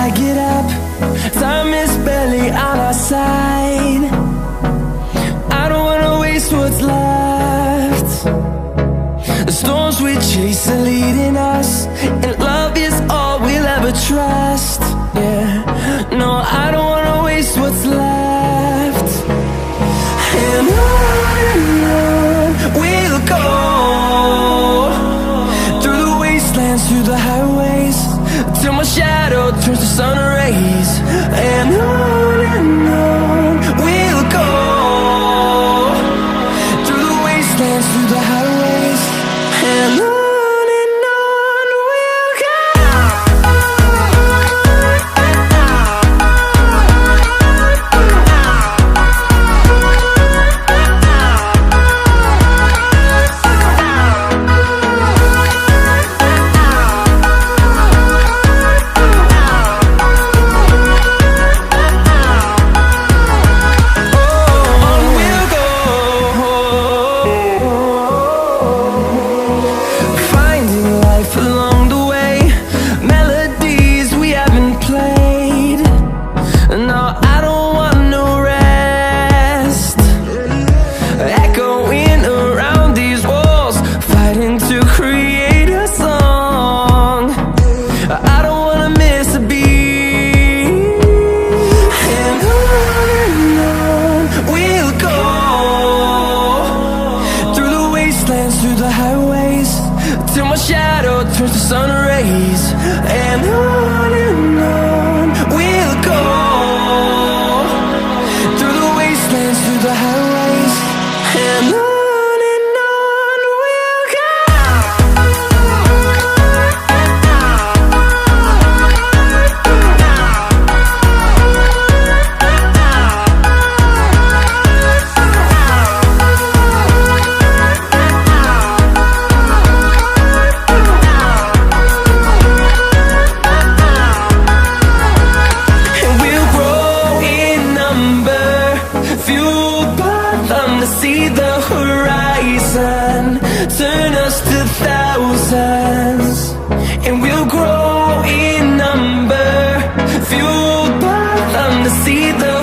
I get up, time is barely on our side. I don't wanna waste what's left. The storms we chase are leading us, and love is all we'll ever trust. Yeah, no, I don't wanna waste what's left. And on we'll go, through the wastelands, through the highways, till my shadow turns to sun rays. And on we'll go, through the wastelands, through the highways, and on. Through the highways, till my shadow turns to sun rays. And on we'll go, through the wastelands, through the highways, and on. See the horizon turn us to thousands, and we'll grow in number, fueled by them to see the